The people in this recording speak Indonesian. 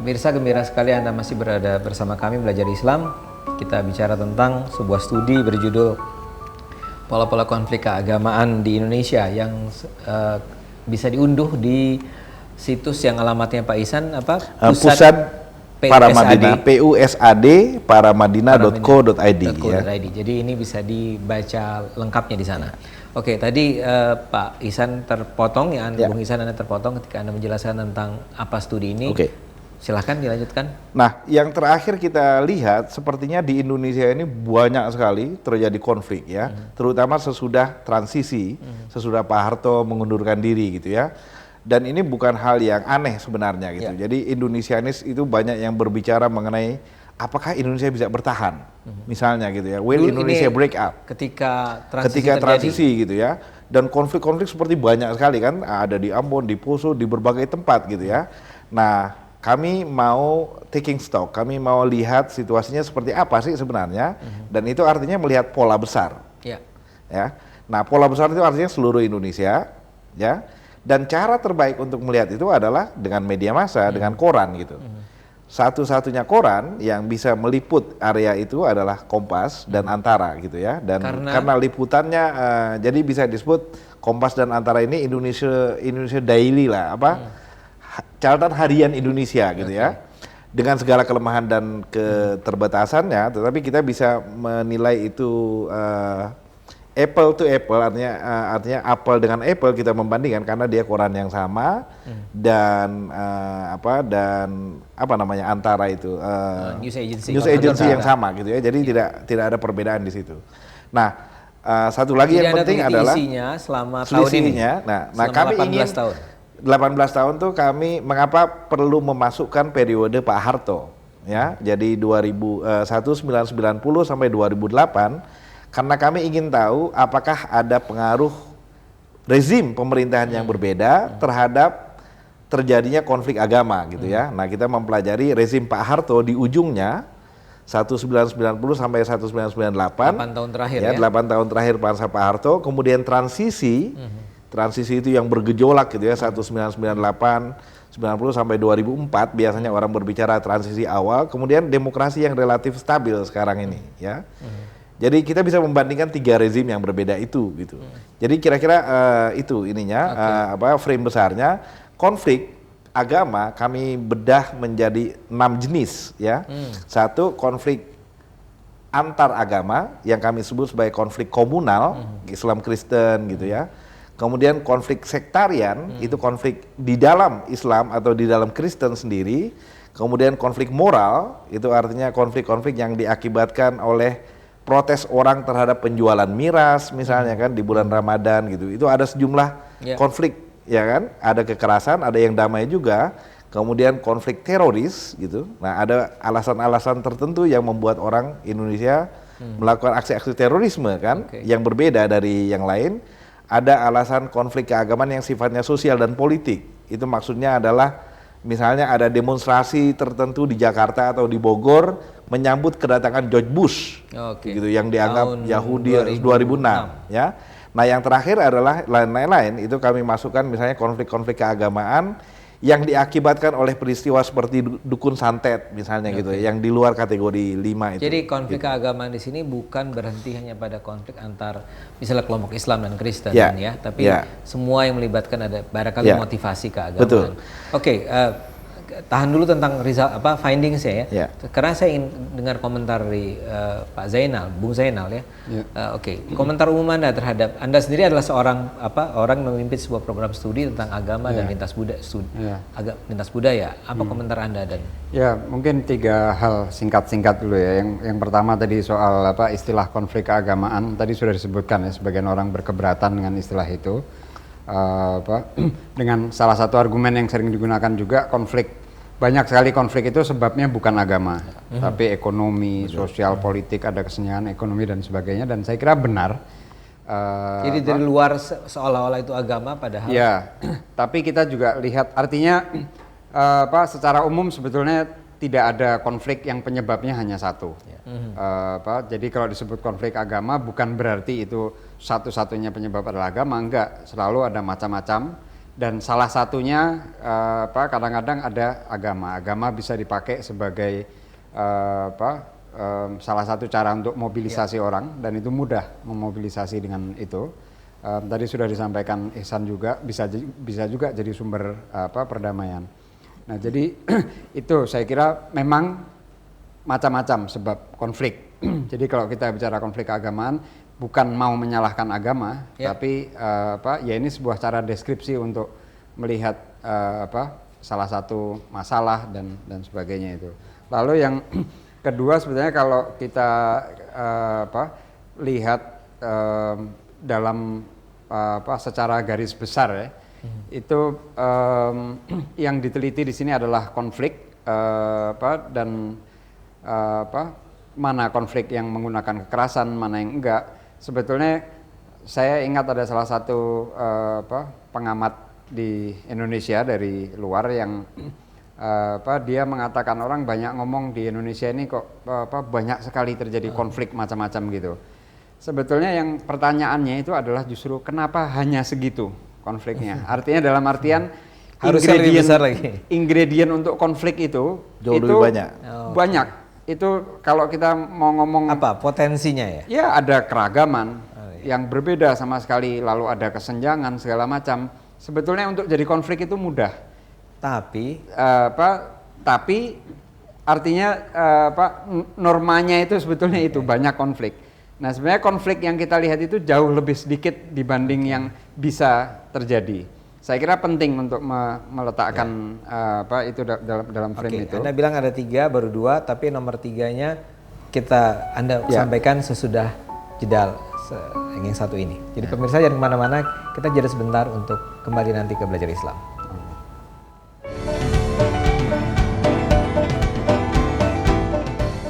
Pemirsa, gembira sekali Anda masih berada bersama kami belajar Islam. Kita bicara tentang sebuah studi berjudul Pola-pola konflik keagamaan di Indonesia yang bisa diunduh di situs yang alamatnya Pak Isan apa? Pusat Paramadina, PUSAD paramadina.co.id ya. Jadi ini bisa dibaca lengkapnya di sana. Oke, tadi Pak Isan terpotong ya, Bung Isan Anda terpotong ketika Anda menjelaskan tentang apa studi ini. Oke. Silahkan dilanjutkan. Nah, yang terakhir kita lihat sepertinya di Indonesia ini banyak sekali terjadi konflik ya, terutama sesudah transisi, sesudah Pak Harto mengundurkan diri gitu ya. Dan ini bukan hal yang aneh sebenarnya gitu. Jadi Indonesianis itu banyak yang berbicara mengenai apakah Indonesia bisa bertahan, misalnya gitu ya. Will Indonesia break up? Ketika transisi gitu ya. Dan konflik-konflik seperti banyak sekali kan, ada di Ambon, di Poso, di berbagai tempat gitu ya. Nah, kami mau taking stock, kami mau lihat situasinya seperti apa sih sebenarnya, dan itu artinya melihat pola besar. Ya. Nah, pola besar itu artinya seluruh Indonesia, ya. Dan cara terbaik untuk melihat itu adalah dengan media massa, dengan koran gitu. Satu-satunya koran yang bisa meliput area itu adalah Kompas dan Antara gitu ya. Dan karena liputannya jadi bisa disebut Kompas dan Antara ini Indonesia Daily lah, catatan harian Indonesia gitu ya. Dengan segala kelemahan dan keterbatasannya, tetapi kita bisa menilai itu apple to apple, artinya apple dengan apple kita membandingkan karena dia koran yang sama dan Antara itu news agency yang sama gitu ya. Jadi tidak ada perbedaan di situ. Nah, satu lagi yang penting adalah isinya selama tahun ini. Nah, kami ingin 18 tahun tuh kami mengapa perlu memasukkan periode Pak Harto ya. Jadi 1990 sampai 2008 karena kami ingin tahu apakah ada pengaruh rezim pemerintahan yang berbeda terhadap terjadinya konflik agama gitu ya. Nah, kita mempelajari rezim Pak Harto di ujungnya 1990 sampai 1998. 8 tahun terakhir ya. 8 tahun terakhir masa Pak Harto, kemudian transisi itu yang bergejolak gitu ya, 1998, 90 sampai 2004 biasanya orang berbicara transisi awal, kemudian demokrasi yang relatif stabil sekarang ini ya. Jadi kita bisa membandingkan 3 rezim yang berbeda itu gitu. Jadi kira-kira itu ininya frame besarnya. Konflik agama kami bedah menjadi 6 jenis ya. Satu, konflik antar agama yang kami sebut sebagai konflik komunal, Islam Kristen gitu ya. Kemudian konflik sektarian, itu konflik di dalam Islam atau di dalam Kristen sendiri. Kemudian konflik moral, itu artinya konflik-konflik yang diakibatkan oleh protes orang terhadap penjualan miras misalnya kan di bulan Ramadan gitu. Itu ada sejumlah konflik ya kan, ada kekerasan, ada yang damai juga. Kemudian konflik teroris gitu. Nah, ada alasan-alasan tertentu yang membuat orang Indonesia melakukan aksi-aksi terorisme kan, yang berbeda dari yang lain. Ada alasan konflik keagamaan yang sifatnya sosial dan politik. Itu maksudnya adalah misalnya ada demonstrasi tertentu di Jakarta atau di Bogor menyambut kedatangan George Bush, gitu, yang dianggap Yahudi 2006 ya. Nah, yang terakhir adalah lain-lain, itu kami masukkan misalnya konflik-konflik keagamaan yang diakibatkan oleh peristiwa seperti dukun santet misalnya gitu, yang di luar kategori 5 itu. Jadi konflik keagamaan di sini bukan berhenti hanya pada konflik antar misalnya kelompok Islam dan Kristen ya, tapi semua yang melibatkan ada barangkali motivasi keagamaan. Betul. Oke, tahan dulu tentang findings ya. Karena saya ingin dengar komentar dari Pak Zainal, Bung Zainal ya. Komentar umum Anda terhadap Anda sendiri adalah seorang orang memimpin sebuah program studi tentang agama dan lintas budaya. Apa komentar Anda dan? Ya, mungkin 3 hal singkat-singkat dulu ya. Yang pertama tadi soal istilah konflik keagamaan tadi sudah disebutkan ya, sebagian orang berkeberatan dengan istilah itu. Dengan salah satu argumen yang sering digunakan juga, banyak sekali konflik itu sebabnya bukan agama, tapi ekonomi, sosial, politik, ada kesenjangan ekonomi dan sebagainya, dan saya kira benar. Jadi dari luar seolah-olah itu agama padahal. Ya, tapi kita juga lihat artinya secara umum sebetulnya tidak ada konflik yang penyebabnya hanya satu. Jadi kalau disebut konflik agama bukan berarti itu satu-satunya penyebab adalah agama, enggak. Selalu ada macam-macam Dan salah satunya kadang-kadang ada agama. Agama bisa dipakai sebagai salah satu cara untuk mobilisasi orang, dan itu mudah memobilisasi dengan itu. Tadi sudah disampaikan Ihsan juga bisa juga jadi sumber perdamaian. Nah, jadi itu saya kira memang macam-macam sebab konflik. Jadi kalau kita bicara konflik keagamaan, bukan mau menyalahkan agama, tapi ya ini sebuah cara deskripsi untuk melihat salah satu masalah dan sebagainya itu. Lalu yang kedua sebetulnya kalau kita lihat dalam secara garis besar ya, itu yang diteliti di sini adalah konflik dan mana konflik yang menggunakan kekerasan, mana yang enggak. Sebetulnya saya ingat ada salah satu pengamat di Indonesia dari luar yang dia mengatakan orang banyak ngomong di Indonesia ini kok banyak sekali terjadi konflik macam-macam gitu. Sebetulnya yang pertanyaannya itu adalah justru kenapa hanya segitu konfliknya. Artinya dalam artian harusnya lebih besar lagi. Ingredient untuk konflik itu jauh lebih banyak. Banyak. Itu kalau kita mau ngomong apa potensinya ya? Ya ada keragaman yang berbeda sama sekali, lalu ada kesenjangan segala macam. Sebetulnya untuk jadi konflik itu mudah. Tapi artinya normanya itu sebetulnya itu banyak konflik. Nah, sebenarnya konflik yang kita lihat itu jauh lebih sedikit dibanding yang bisa terjadi. Saya kira penting untuk meletakkan itu dalam frame itu. Anda bilang ada 3 baru 2, tapi nomor 3-nya Anda sampaikan sesudah jeda yang satu ini. Jadi pemirsa jangan kemana-mana, kita jeda sebentar untuk kembali nanti ke Belajar Islam.